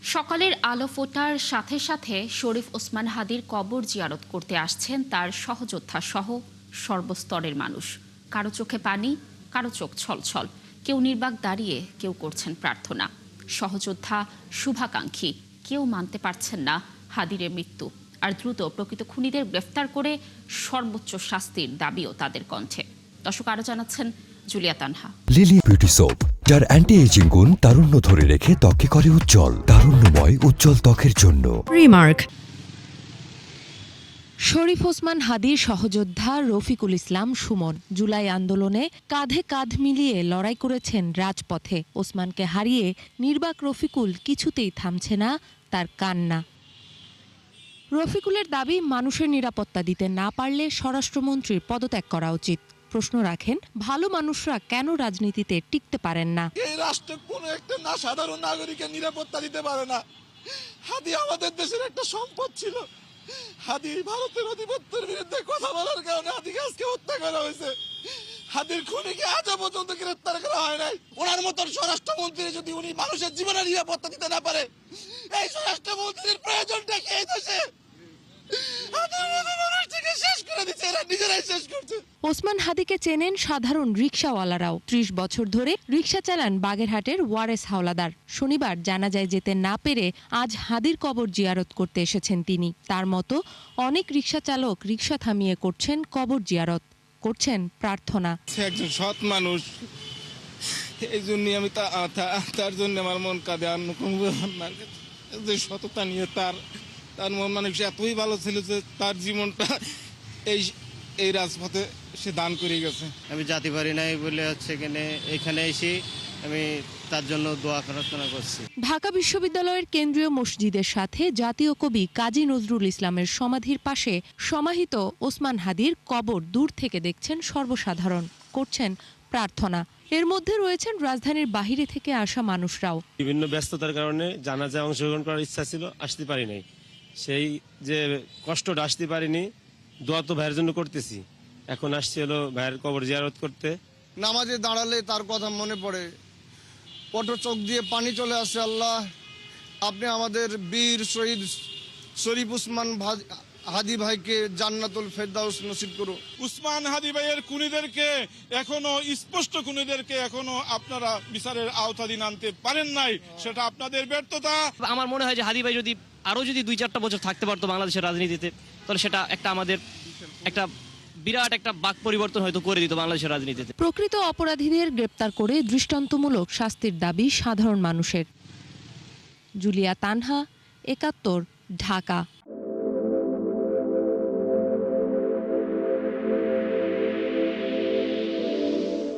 সকালের আলো ফোটার সাথে সাথে শরীফ ওসমান হাদির কবর জিয়ারত করতে আসছেন তার সহযোদ্ধা সহ সর্বস্তরের মানুষ। কারো চোখে পানি, কারো চোখ ছলছল, কেউ নির্বাক দাঁড়িয়ে, কেউ করছেন প্রার্থনা। সহযোদ্ধা, শুভাকাঙ্ক্ষী কেউ মানতে পারছেন না হাদির মৃত্যু, আর দ্রুত প্রকৃত খুনিদের গ্রেফতার করে সর্বোচ্চ শাস্তির দাবিও তাদের কণ্ঠে। দর্শক, আরো জানাচ্ছেন Julia Tanha. Lily beauty soap, যার অ্যান্টি এজিং গুণ তারুণ্য ধরে রেখে ত্বককে করে উজ্জ্বল। তারুণ্যময় উজ্জ্বল ত্বকের জন্য রিমার্ক। শরীফ ওসমান হাদির সহযোদ্ধা রফিকুল ইসলাম সুমন জুলাই আন্দোলনে কাঁধে কাঁধ মিলিয়ে লড়াই করেছেন রাজপথে। ওসমানকে হারিয়ে নির্বাক রফিকুল কিছুতেই থামছে না তার কান্না। রফিকুলের দাবি, মানুষের নিরাপত্তা দিতে না পারলে স্বরাষ্ট্রমন্ত্রীর পদত্যাগ করা উচিত। প্রশ্ন রাখেন, ভালো মানুষরা কেন রাজনীতিতে টিকতে পারেন না? এই রাষ্ট্র কোনো একটা না সাধারণ নাগরিকের নিরাপত্তা দিতে পারে না। হাদি আমাদের দেশের একটা সম্পদ ছিল। হাদি ভারতের আধিপত্যের বিরুদ্ধে কথা বলার কারণে হাদিকে আজকে হত্যা করা হয়েছে। হাদির খুনিকে আজও পর্যন্ত গ্রেফতার করা হয় নাই। ওনার মতন স্বরাষ্ট্রমন্ত্রী যদি উনি মানুষের জীবনের নিরাপত্তা দিতে না পারে, এই স্বরাষ্ট্রমন্ত্রীর প্রয়োজনটা কি এই দেশে? ওসমান হাদিকে চেনেন সাধারণ রিকশাওয়ালারাও। ৩০ বছর ধরে রিকশা চালান বাগেরহাটের ওয়ারেস হাওলাদার। শনিবার জানাজায় যেতে না পেরে আজ হাদির কবর জিয়ারত করতে এসেছেন তিনি। তার মতো অনেক রিকশা চালক রিকশা থামিয়ে করছেন কবর জিয়ারত, করছেন প্রার্থনা। একজন সৎ মানুষ, এই জন্য আমি তার জন্য আমার মন কাঁদে। যে সততা নিয়ে তার মন মানুষ এতই ভালো ছিল যে তার জীবনটা এই রাজপথে সে দান করে গেছে। আমি জাতি পারি নাই বলে এখানে এসে আমি তার জন্য দোয়া প্রার্থনা করছি। ঢাকা বিশ্ববিদ্যালয়ের কেন্দ্রীয় মসজিদের সাথে জাতীয় কবি কাজী নজরুল ইসলামের সমাধির পাশে সমাহিত ওসমান হাদির কবর দূর থেকে দেখছেন সর্বসাধারণ, করছেন প্রার্থনা। এর মধ্যে রয়েছেন রাজধানীর বাহিরে থেকে আসা মানুষরাও। বিভিন্ন ব্যস্ততার কারণে জানাজায় অংশগ্রহণ করার ইচ্ছা ছিল, আসতে পারি নাই। সেই যে কষ্টটা আসতে পারিনি, দোয়া তো ভাইয়ের জন্য করতেছি। এখন আসছি হলো ভাইয়ের কবর জিয়ারত করতে। নামাজে দাঁড়ালে তার কথা মনে পড়ে, পটো চোখ দিয়ে পানি চলে আসে। আল্লাহ, আপনি আমাদের বীর শহীদ শরীফ ওসমান হাদি ভাইকে জান্নাতুল ফেরদাউস নসিব করুন। উসমান হাদি ভাইয়ের খুনিদেরকে এখনো স্পষ্ট খুনিদেরকে এখনো আপনারা বিচারের আওতাধীন আনতে পারেন নাই, সেটা আপনাদের ব্যর্থতা। আমার মনে হয় যে হাদি ভাই যদি আরো 2-4টা বছর থাকতে পারতো বাংলাদেশের রাজনীতিতে, তাহলে সেটা আমাদের একটা বিরাট একটা বাক পরিবর্তন হয়তো করে দিত বাংলাদেশের রাজনীতিতে। প্রকৃত অপরাধীদের গ্রেপ্তার করে দৃষ্টান্তমূলক শাস্তির দাবি সাধারণ মানুষের। জুলিয়া তানহা, ৭১, ঢাকা।